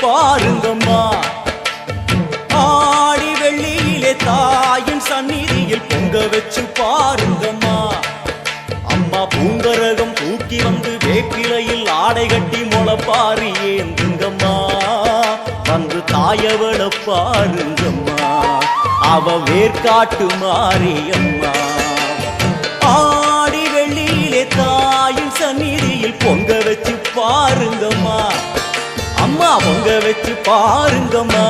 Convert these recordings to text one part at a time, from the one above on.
பாருங்கம்மா. ஆடி வெள்ளியிலே தாயின் சந்நிதியில் பொங்க வச்சு பாருங்கம்மா. அம்மா பூங்கரகம் தூக்கி வந்து வேப்பிலையில் ஆடை கட்டி முளைப்பாரி ஏந்துங்கம்மா. வந்து தாயவள பாருங்கம்மா, அவ வேர்க்காட்டு மாரியம்மா. ஆடி வெள்ளியிலே தாயின் சந்நிதியில் பொங்க வச்சு பாருங்கம்மா. அம்மா பொங்க வச்சு பாருங்கம்மா.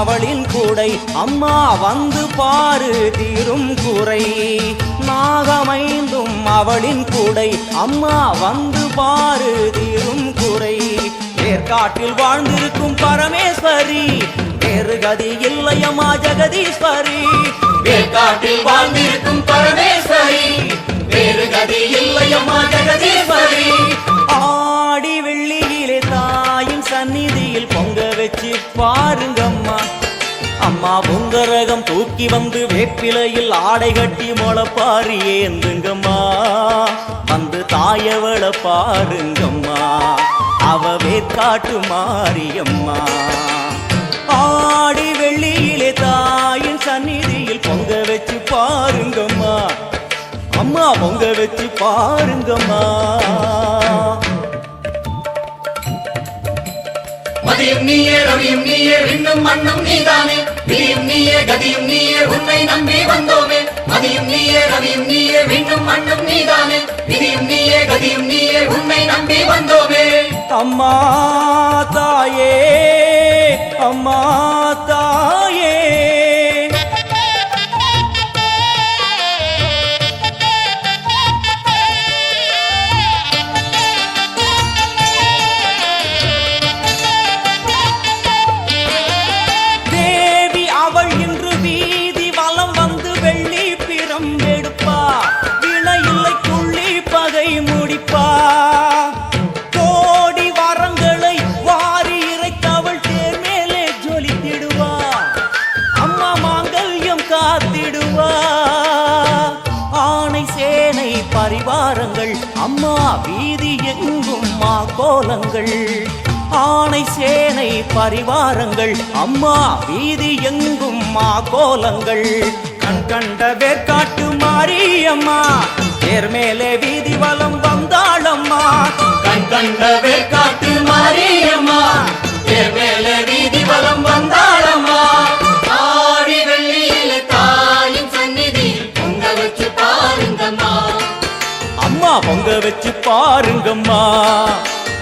அவளின் கூடை அம்மா வந்து பாரு தீரும் குறை. நாகமைந்தும் அவளின் கூடை அம்மா வந்து பாரு தீரும் குறை. வேர்க்காட்டில் வாழ்ந்திருக்கும் பரமேஸ்வரி, வேறு கதி இல்லையம்மா ஜெகதீஸ்வரி. வேர்க்காட்டில் வாழ்ந்திருக்கும் பரமேஸ்வரி, வேறு கதி இல்லையம்மா ஜெகதீஸ்வரி. ஆடி வெள்ளியிலே தாயின் சந்நிதியில் பொங்க வச்சு பாருங்கம்மா. அம்மா பொங்கரகம் தூக்கி வந்து வேப்பிலையில் ஆடை கட்டி முளைப்பாரி ஏந்துங்கம்மா. வந்து தாயவள பாருங்கம்மா, அவ வேர்க்காட்டு மாரியம்மா. ஆடி வெள்ளியிலே தாயின் சந்நிதியில் பொங்க வச்சு பாருங்கம்மா. அம்மா பொங்க வச்சு பாருங்கம்மா. மதியும் நீயே ரவியும் நீயே விண்ணும் மண்ணும் நீதானே. விதியும் நீயே கதியும் நீயே உன்னை நம்பி வந்தோமே. மதியும் நீயே ரவியும் நீயே விண்ணும் மண்ணும் நீதானே. விதியும் நீயே கதியும் நீயே உன்னை நம்பி வந்தோமே. அம்மா தாயே அம்மா தாயே, கோடி வரங்களை வாரி இறைத்தவள் தேர் மேலே ஜொலித்திடுவா. அம்மா மாங்கல்யம் காத்திடுவா. ஆணை சேனை பரிவாரங்கள் அம்மா வீதி எங்கும் மா கோலங்கள். ஆணை சேனை பரிவாரங்கள் அம்மா வீதி எங்கும் மா கோலங்கள். கண் கண்ட வேர்க்காட்டு மாரியம்மா, தேர் மேலே வீதி வலம் வந்தாளம்மா. கண் கண்ட வேர்க்காட்டு மாரியம்மா, தேர் மேலே வீதி வலம் வந்தாளம்மா. ஆடி வெள்ளியிலே தாயின் சந்நிதியில் பொங்க வச்சு பாருங்கம்மா. அம்மா பொங்க வச்சு பாருங்கம்மா.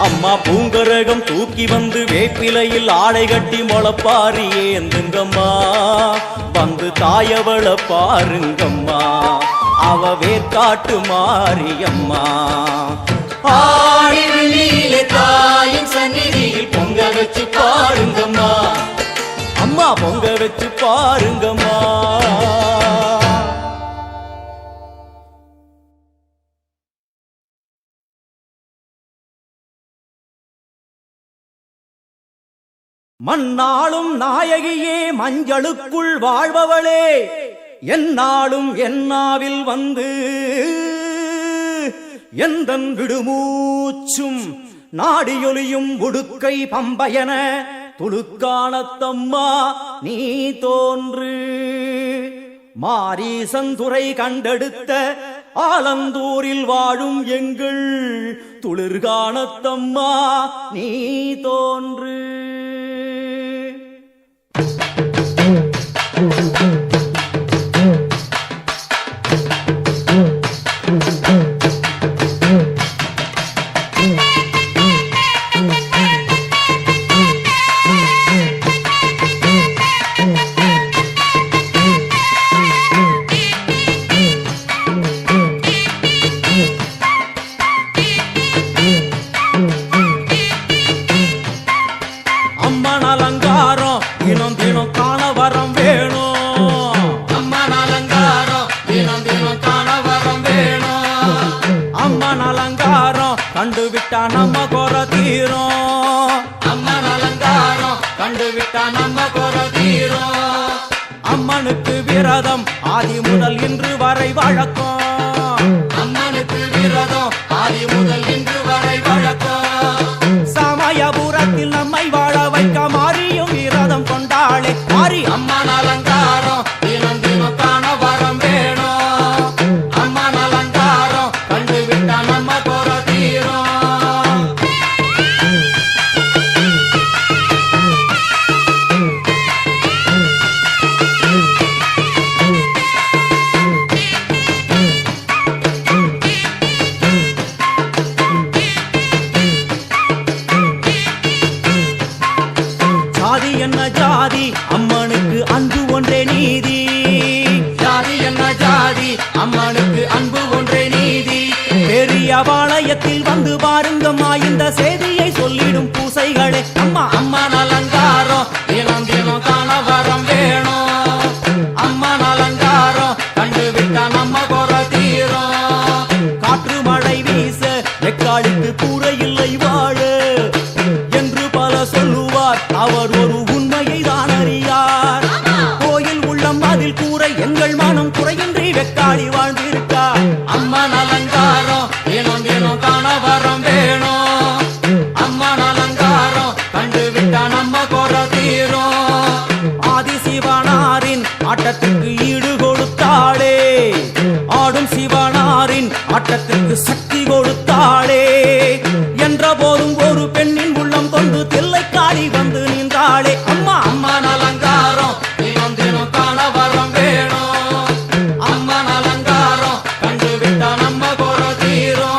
அம்மா பூங்கரகம் தூக்கி வந்து வேப்பிலையில் ஆடை கட்டி முளைப்பாரி ஏந்துங்கம்மா. வந்து தாயவள பாருங்கம்மா, அவ வேர்க்காட்டு மாரியம்மா. ஆடி வெள்ளியிலே தாயின் சந்நிதியில் பொங்க வச்சு பாருங்கம்மா. அம்மா பொங்க வச்சு பாருங்கம்மா. மண்ணாளும் நாயகியே மஞ்சளுக்குள் வாழ்பவளே, என்னாலும் என்னாவில் வந்து எந்தன் விடுமூச்சும் நாடியொலியும் உடுக்கை பம்பயன துளுக்கானத்தம்மா நீ தோன்று. மாரீசந்துரை கண்டெடுத்த ஆலந்தூரில் வாழும் எங்கள் துளிர்கானத்தம்மா நீ தோன்று. அலங்காரம் கண்டுவிட்டா நம்ம குறை தீரும். அம்மன் அலங்காரம் கண்டுவிட்டா நம்ம குறை தீரும். அம்மனுக்கு விரதம் ஆதி முதல் இன்று வரை வழக்கம். அம்மனுக்கு விரதம் ஆதி முதல் இன்று வரை வழக்கம். சமயபுரத்தில் நம்மை வாழ வைக்க மாறியும் விரதம் கொண்டாளே மாறி. அம்மன் அலங்காரம் தினம் தினம் காண வரம் வேணும். அம்மன் அலங்காரம் கண்டுவிட்டா நம்ம குறை தீரும். ஜாதி என்ன ஜாதி அம்மனுக்கு அன்பு ஒன்றே நீதி. ஜாதி என்ன ஜாதி அம்மனுக்கு அன்பு ஒன்றே நீதி. பெரிய பாளையத்தில் வந்து பாருங்கம்மா இந்த செய்தியை சொல்லிடும் பூசைகளே அம்மா. அம்மன் அலங்காரம் தினம் தினம் காண வரம் வேணும். அம்மன் அலங்காரம் கண்டுவிட்டா நம்ம குறை தீரும். காற்று மழை வீச வெக்காளிக்கு கூரை இல்லை வாழ என்று பல சொல்லுவார். அவர் ஒரு உண்மையை தான் அறியார். கோயில் உள்ளம் அதில் கூரை எங்கள் மனம் குறையின்றி வெக்காளி வாழ்ந்திருக்கார். அம்மன் அலங்காரம் தினம் தினம் காண வரம் வேணும். அம்மன் அலங்காரம் கண்டுவிட்டா நம்ம குறை தீரும். ஆதி சிவனாரின் ஆட்டத்துக்கு ஈடு கொடுத்தாளே. ஆடும் சிவனாரின் ஆட்டத்துக்கு சக்தி கொடுத்தாளே. என்ற போதும் ஒரு பெண்ணின் உள்ளம் கொண்டு தில்லைக்காளி வந்து நின்றாளே அம்மா. அம்மன் அலங்காரம் தினம் தினம் காண வரம் வேணும். அம்மன் அலங்காரம் கண்டுவிட்டா நம்ம குறை தீரும்.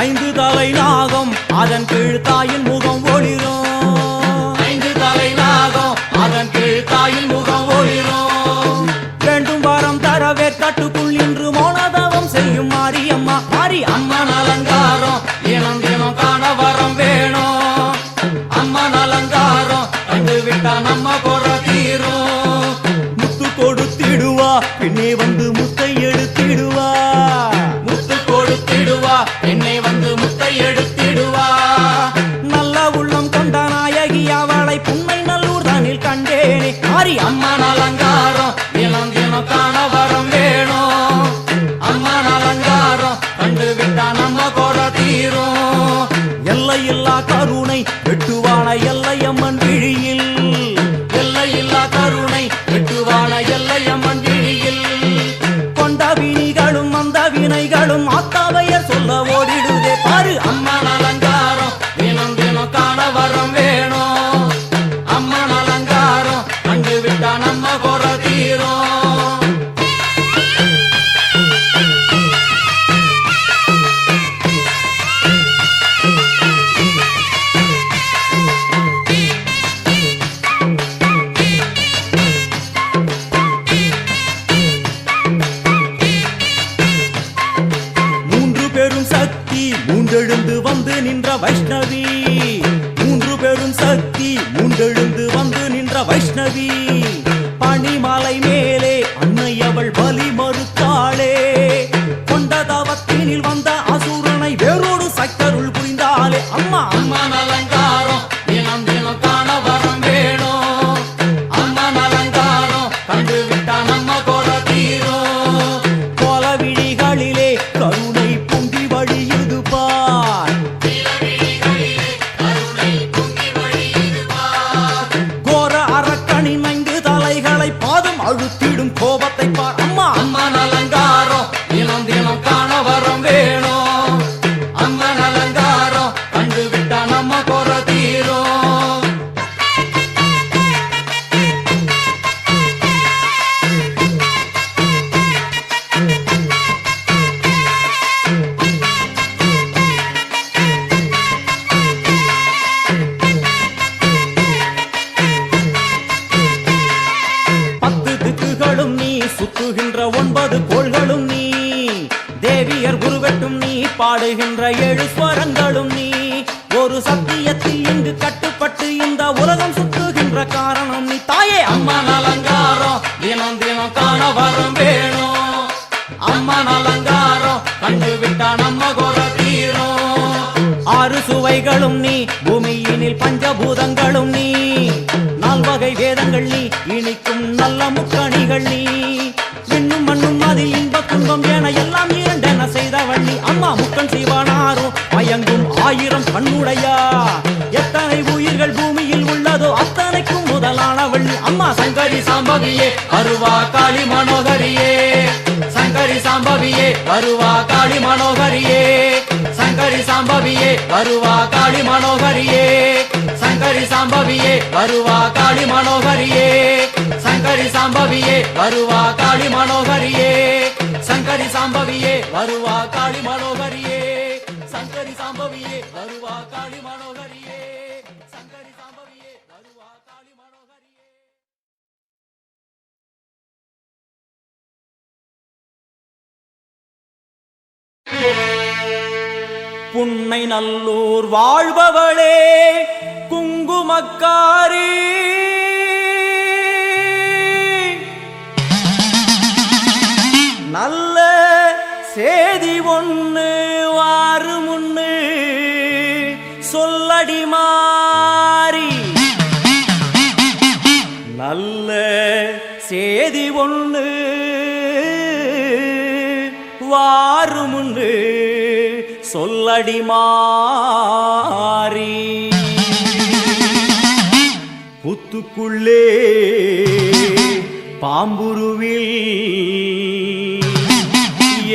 ஐந்து தலை நாகம் அதன் கீழ் தாயின் முகம் ஒளிரும். ஐந்து தலை நாகம் அதன் கீழ் தாயின் முகம் ஒளிரும். வேண்டும் வரம் தரவே கட்டுக்குள் நின்று மோனதவம் செய்யும் மாரியம்மா மாரி. அம்மன் அலங்காரம் தினம் தினம் காண வரம் வேணும். அம்மன் அலங்காரம் கண்டுவிட்டா நம்ம குறை தீரும். முத்து கொடுத்திடுவா பின்னே வந்து முத்தை எடுத்திடுவா. முத்து கொடுத்திடுவா என்னை வந்து முத்தை எடுத்திடுவா. நல்ல உள்ளம் கொண்ட நாயகி அவளை புன்னை நல்லூர் தானில் கண்டேனே மாரி. அம்மன் அலங்காரம் தினம் தினம் காண வரம் வேணும். அம்மன் அலங்காரம் கண்டுவிட்டா நம்ம குறை தீரும். எல்லையில்லா கருணை வெட்டுவான எல்லையம்மன் விழியில். எல்லையில்லா கருணை வெட்டுவான எல்லையம்மன் விழியில். கொண்ட வினிகளும் அந்த வினைகளும் ஆத்தாவையர் சொல்ல ஓடிடுதே பாரு. அம்மன் அலங்காரம் தினம் தினம் காண வரம் வேணும். அம்மன் அலங்காரம் கண்டுவிட்டா நம்ம குறை தீரும். மூன்று பெரும் சக்தி மூண்டெழுந்து வந்து நின்ற வைஷ்ணவி. மூன்று பெரும் சக்தி மூண்டெழுந்து வந்து நின்ற வைஷ்ணவி. பனிமலை மேலே அன்னை அவள் பலி மறுத்தாளே. கொண்ட தவத்தினில் வந்த அசுரனை வேரோடு சக்கருள் புரிந்தாளே அம்மா. அம்மன் அலங்காரம் தினம் தினம் காண வரம் வேணும். அம்மன் அலங்காரம் கண்டுவிட்டா நம்ம குறை தீரும். கோல விழிகளிலே கருணை பொங்கி வழியுது பார். கோர அரக்கனின் 5 தலைகளை பாதம் அழுத்திடும் கோபத்தை பார் அம்மா. அம்மன் அலங்காரம் தினம் தினம் காண வரம் வேணும். அம்மன் அலங்காரம் கண்டுவிட்டா நம்ம குறை தீரும். பத்து திக்குகளும் நீ சுத்துகின்ற 9 கோள்களும் நீ, தேவியர் குருவெட்டும் நீ, பாடுகின்ற 7 ஸ்வரங்களும் நீ. ஒரு சத்தியத்தில் இங்கு கட்டுப்பட்டு இந்த உலகம் சுத்துகின்ற காரணம் நீ தாயே. அம்மன் அலங்காரம் தினம் தினம் காண வரம் வேணும். அம்மன் அலங்காரம் கண்டு விட்டா நம்ம குற தீரும். 6 சுவைகளும் நீ, பூமியினில் பஞ்சபூதங்களும் நீ, 4 வகை வேதங்கள் நீ, இனிக்கும் நல்ல முக்கணிகள் நீ. இன்னும் மண்ணும் அதில் இன்ப துன்பம் என எல்லாம் இரண்டென செய்தவள் நீ. அம்மா முக்கன் சிவனாரும் மயங்கும் 1000 கண்ணுடையா. எத்தனை உயிர்கள் பூமியில் உள்ளதோ அத்தனைக்கும் முதலானவள் நீ. அம்மா சங்கரி சாம்பவியே அருவா காளி மனோகரியே. சங்கரி சாம்பவியே அருவா காளி மனோகரியே. சங்கரி சாம்பவியே அருவா காளி மனோகரியே. சங்கரி சாம்பவியே அருவா காளி மனோகரியே. சங்கரி சாம்பவியே அருவா காளி மனோகரியே. சங்கரி சாம்பவியே அருவா காளி மனோகரியே. சங்கரி சாம்பவியே அருவா காளி மனோகரியே. சங்கரி சாம்பவியே அருவா காளி மனோகரியே. புன்னை நல்லூர் வாழ்பவளே குங்குமக்காரி, நல்ல சேதி ஒண்ணு வாரு முன்னு சொல்லடி மாறி. நல்ல சேதி ஒண்ணு வாரு முன்னு சொல்லடி மாறி. புத்துக்குள்ளே பாம்புருவில்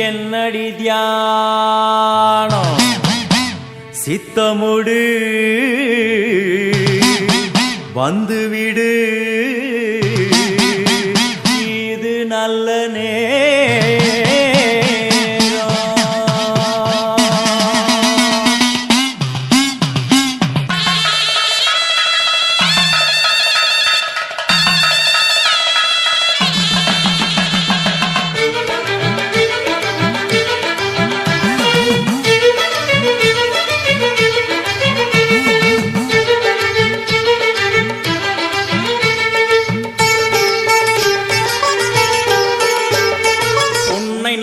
என்னடி தியானம் சித்தமுடு வந்துவிடு. இது நல்ல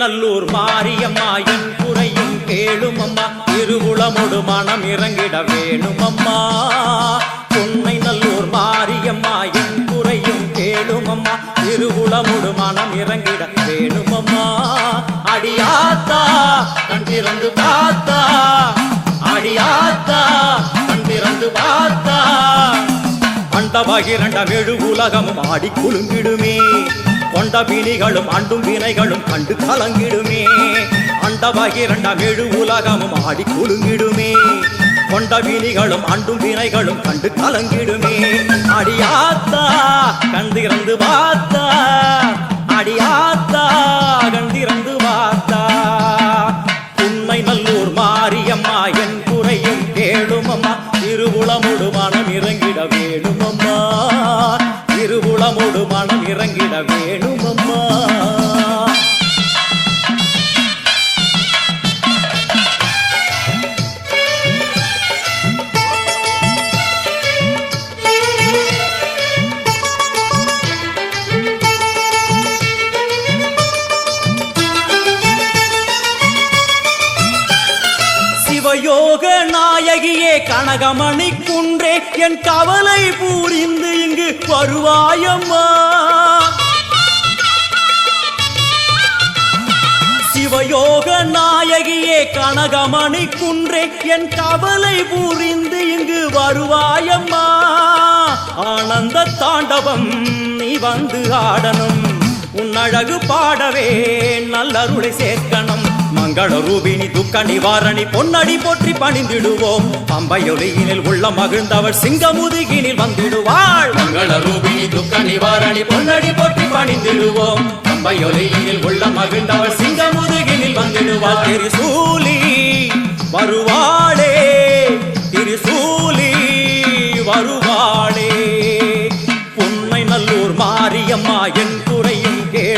நல்லூர் மாரியம்மா என் குறையும் கேளும் அம்மா. திருவுளமொடு மனம் இறங்கிட வேணும் அம்மா. பொன்னை நல்லூர் மாரியம்மா என் குறையும் கேளும் அம்மா. திருவுளமொடு மனம் இறங்கிட வேணும் அம்மா. அடியாத்தா கண் திறந்து பார்த்தா, அடியாத்தா கண் திறந்து பார்த்தா, அண்டபகிரண்ட வெடு உலகமும் ஆடி குலுங்கிடுமே. கொண்ட பிணிகளும் அண்டும் வினைகளும் கண்டு கலங்கிடுமே. அண்டபகிரண்ட வெடு உலகமும் ஆடி குலுங்கிடுமே. கொண்ட வினிகளும் அண்டும் வினைகளும் கண்டு கலங்கிடுமே. அடியாத்தா கண்டிறந்து பார்த்தா, அடியாத்தா கண்டிறந்து பார்த்தா. உண்மை நல்லூர் மாரியம்மா என் குறையும் கேளும் அம்மா. திருவுளமுடு மனம் இறங்கிட வேணும் அம்மா. திருவுளமுடு மனம் இறங்கிட வேணும் அம்மா. சிவயோக நாயகியே கனகமணி குன்றே என் கவலை பூரிந்து இங்கு வருவாயம்மா. சிவயோக நாயகியே கனகமணி குன்றே என் கவலை பூரிந்து இங்கு வருவாயம்மா. ஆனந்த தாண்டவம் நீ வந்து ஆடணும். உன் அழகு பாடவே நல்லருளை சேர்க்கணும். மங்கள ரூபினி துக்க நிவாரணி பொன்னடி போற்றி பணிந்திடுவோம். பம்பையொலியினில் உள்ள மகிழ்ந்தவர் சிங்கமுதுகினில் வந்திடுவாள். மங்கள ரூபினி துக்க நிவாரணி பொன்னடி போற்றி பணிந்திடுவோம். பம்பையொலியினில் உள்ள மகிழ்ந்தவர் சிங்கமுதுகினில் வந்திடுவாள். திரிசூலி வருவாளே, திரிசூலி வருவாளே. பொன்னை நல்லூர் மாரியம்மா என் குறையும் கேள்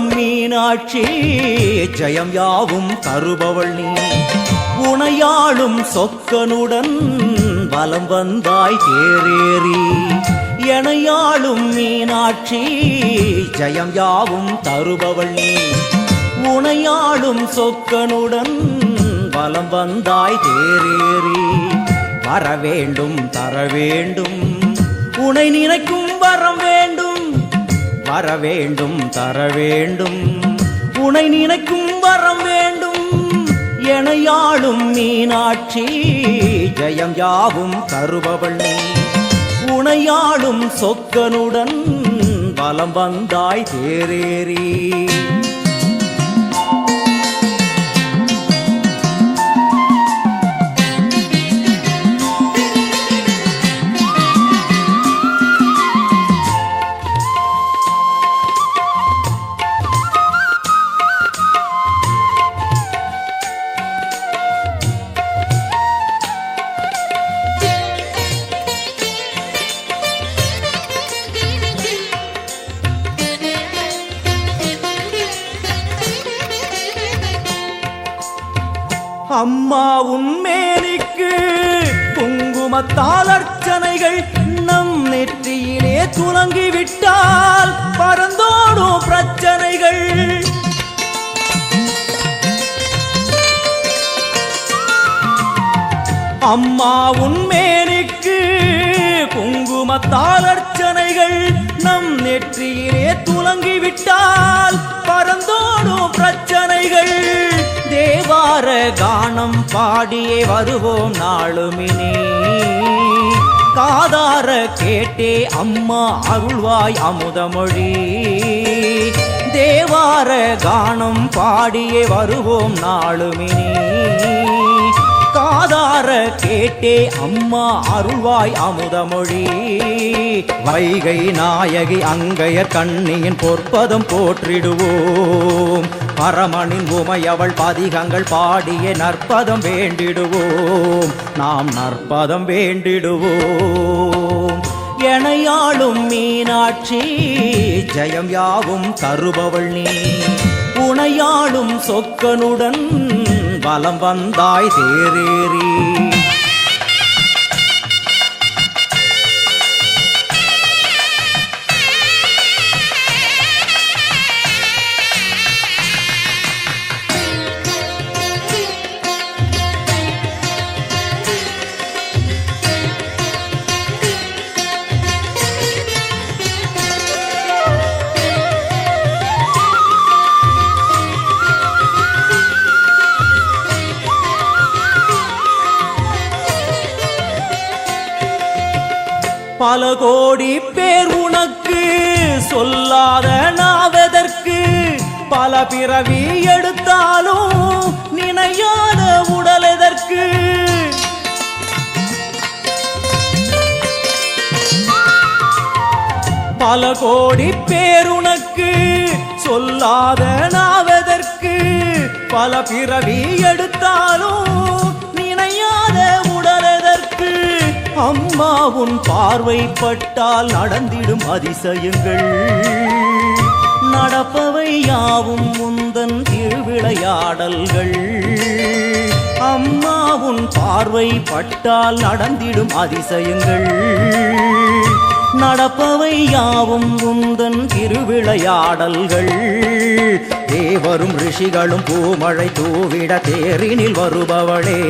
எனையாளும் மீனாட்சி ஜெயம் யாவும் தருபவள் நீ உனையாளும் சொக்கனுடன் வலம் வந்தாய் தேரேறி எனையாளும் மீனாட்சி ஜெயம் யாவும் தருபவள் நீ உனையாளும் சொக்கனுடன் வலம் வந்தாய் தேரேறி வரவேண்டும் தரவேண்டும் உனை நினைக்கும் வரம் வேண்டும் வரவேண்டும் தரவேண்டும் உனை நினைக்கும் வரம் வேண்டும் எனையாளும் மீனாட்சி ஜெயம் யாவும் தருபவள் நீ உனையாளும் சொக்கனுடன் வலம் வந்தாய் தேரேறி அம்மா உன்மேனிக்கு குங்குமத்தால் அர்ச்சனைகள் நம் நெற்றியிலே துலங்கிவிட்டால் பறந்தோடும் பிரச்சனைகள் அம்மா உன்மேனிக்கு குங்குமத்தால் அர்ச்சனைகள் நம் நெற்றியிலே துலங்கிவிட்டால் பறந்தோடும் பிரச்சனைகள் தேவார கானம் பாடியே வருவோம் நாளுமினே காதார கேட்டே அம்மா அருள்வாய் அமுதமொழி தேவார கானம் பாடியே வருவோம் நாளுமினே காதார கேட்டே அம்மா அருள்வாய் அமுதமொழி வைகை நாயகி அங்கையர் கண்ணியின் பொற்பதம் போற்றிடுவோம் பரமனின் உமை அவள் பதிகங்கள் பாடிய நற்பதம் வேண்டிடுவோம் நாம் நற்பதம் வேண்டிடுவோம் எனையாளும் மீனாட்சி ஜெயம் யாவும் தருபவள் நீ உனையாளும் சொக்கனுடன் வலம் வந்தாய் தேரேறி பல கோடி பேர் உனக்கு சொல்லாத நாவதற்கு பல பிறவி எடுத்தாலும் நினையாத உடல் எதற்கு பல கோடி பேர் உனக்கு சொல்லாத நாவதற்கு பல பிறவி எடுத்தாலும் நினையாத உடல் எதற்கு அம்மா உன் பார்வைப்பட்டால் நடந்திடும் அதிசயங்கள் நடப்பவை யாவும் முந்தன் திருவிளையாடல்கள் அம்மா உன் பார்வைப்பட்டால் நடந்திடும் அதிசயங்கள் நடப்பவை யாவும் உந்தன் திருவிளையாடல்கள் தேவரும் ரிஷிகளும் பூமழை தூவிட தேரினில் வருபவளே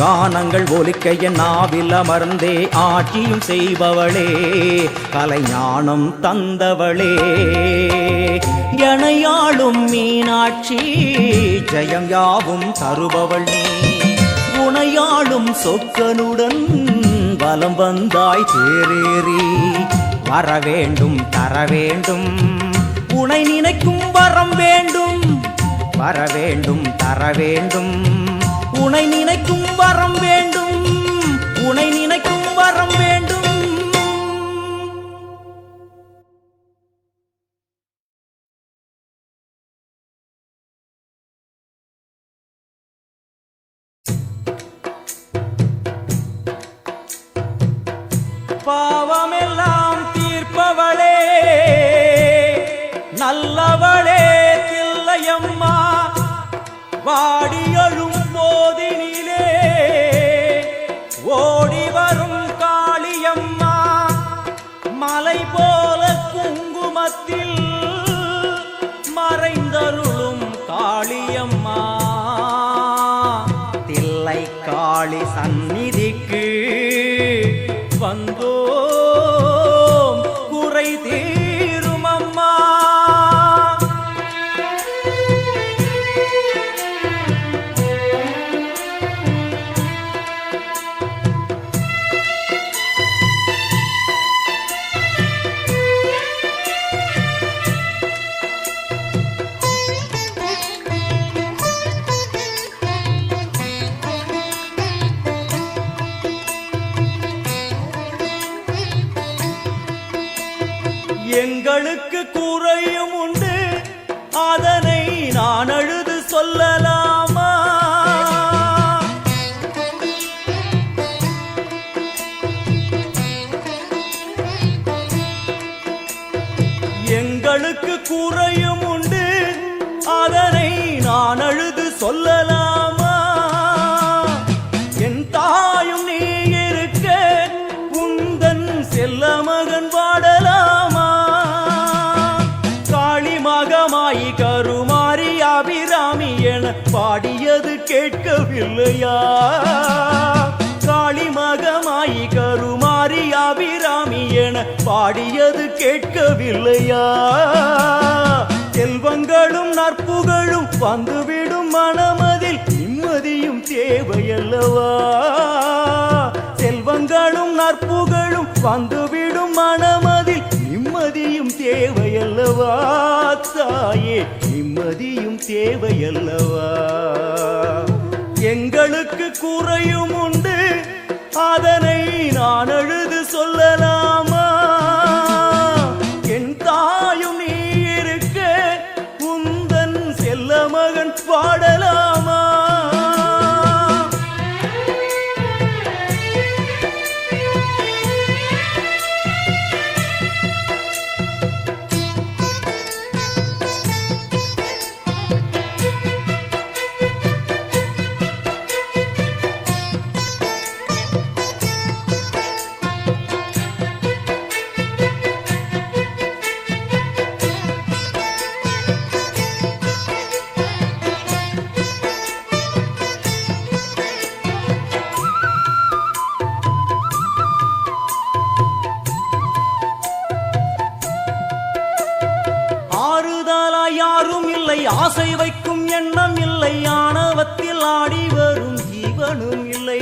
கானங்கள் ஒலிக்க என் நாவில் அமர்ந்தே ஆட்சியும் செய்பவளே கலைஞானம் தந்தவளே எனையாளும் மீனாட்சி ஜெயம் யாவும் தருபவள் நீ உனையாளும் சொக்கனுடன் வலம் வந்தாய் தேரேறி வரவேண்டும் தரவேண்டும் உனை நினைக்கும் வரம் வேண்டும் வரவேண்டும் தரவேண்டும் உனை நினைக்கும் வரம் வேண்டும் உனை நினைக்கும் வரம் வேண்டும் பாவமெல்லாம் தீர்ப்பவளே நல்லவள் மகளே தில்லையம்மா வாடி எழும் போதினிலே ஓடி வரும் காளியம்மா மலை போல குங்குமத்தில் மறைந்தருளும் காளியம்மா தில்லை காளி சந்நிதிக்கு வந்தோம் குறை தீரும் அம்மா. எங்களுக்கு குறையும் உண்டு அதனை நான் அழுது சொல்லலாமா? எங்களுக்கு குறையும் உண்டு அதனை நான் அழுது சொல்லலாமா? என் தாயும் நீ இருக்க உந்தன் செல்ல மகன் வாடலாமா? மகமாயி கருமாரி அபிராமி என பாடியது கேட்கவில்லையா? காளி மகமாயி கருமாரி அபிராமி என பாடியது கேட்கவில்லையா? செல்வங்களும் நற்புகழும் வந்துவிடும் மனமதில் நிம்மதியும் தேவையல்லவா? செல்வங்களும் நற்புகழும் வந்துவிடும் மனமதில் நிம்மதியும் தேவையல்லவா? தாயே நிம்மதியும் தேவையல்லவா? எங்களுக்கு குறையும் உண்டு அதனை நான் அழுது சொல்லலாமா? என் தாயும் நீ இருக்க உந்தன் செல்ல மகன் பாடலாமா? யாரும் இல்லை ஆசை வைக்கும் எண்ணம் இல்லை ஆணவத்தில் ஆடி வரும் ஜீவனும் இல்லை.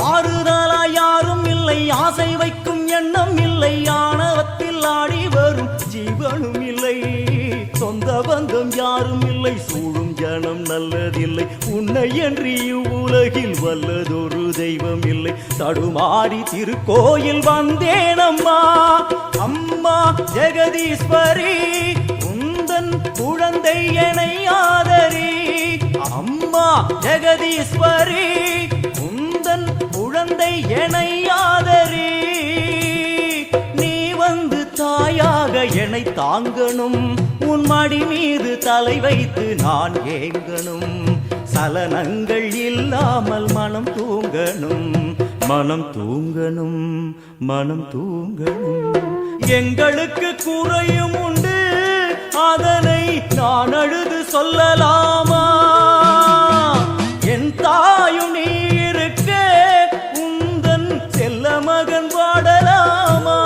ஆறுதலா யாரும் இல்லை ஆசை வைக்கும் எண்ணம் இல்லை ஆணவத்தில் ஆடி வரும் ஜீவனும் இல்லை. சொந்த பந்தம் யாரும் இல்லை சூழும் ஜனம் நல்லதில்லை உன்னை என்று இவ்வுலகில் வல்லதொரு தெய்வம் இல்லை. தடுமாறி திருக்கோயில் வந்தேன் அம்மா அம்மா ஜெகதீஸ்வரி உந்தன் குழந்தை என்னை ஆதரி. அம்மா ஜெகதீஸ்வரி உந்தன் குழந்தை என்னை ஆதரி. நீ வந்து தாயாக என்னை தாங்கணும் உன் மடி மீது தலை வைத்து நான் ஏங்கணும். சலனங்கள் இல்லாமல் மனம் தூங்கணும் மனம் தூங்கணும் மனம் தூங்கணும். எங்களுக்கு குறையும் உண்டு அதனை நான் அழுது சொல்லலாமா? என் தாயும் நீ இருக்க உந்தன் செல்ல மகன் வாடலாமா?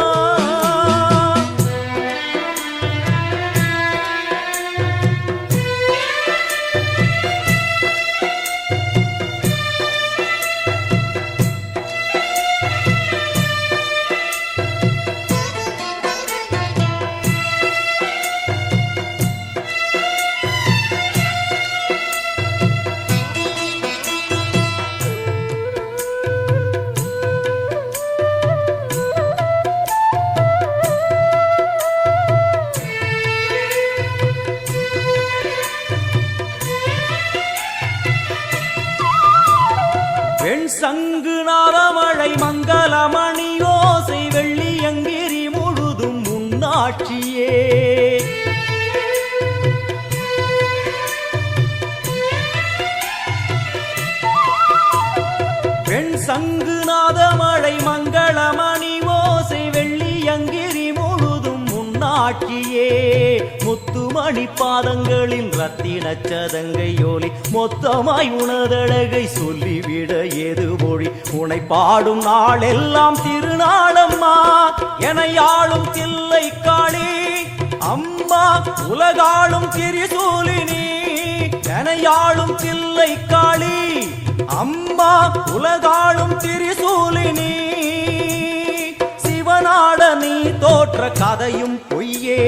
மங்களமணி ஓசை வெள்ளியங்கிரி முழுதும் முன்னாட்சியே பெண் சங்குநாத மழை மங்களமணி ஓசை வெள்ளியங்கிரி முழுதும் முன்னாட்சியே முத்துமணி பாதங்களின் ரத்தின சதங்கையோலி மொத்தமாய் உணதழகை சொல்லிவிட ஏது மொழி உனை பாடும் நாளெல்லாம் திருநாளம்மா எனையாளும் தில்லை காளி அம்மா உலகாளும் திரிசூலினி எனையாளும் தில்லை காளி அம்மா உலகாளும் திரிசூலினி சிவனாட நீ தோற்ற கதையும் பொய்யே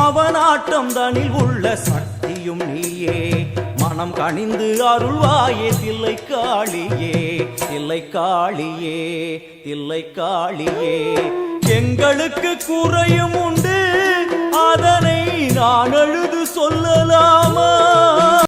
அவனாட்டம் தனில் உள்ள சக்தியும் நீயே மனம் கனிந்து அருள்வாயே தில்லை காளியே தில்லை காளியே தில்லை காளியே எங்களுக்கு குறையும் உண்டு அதனை நான்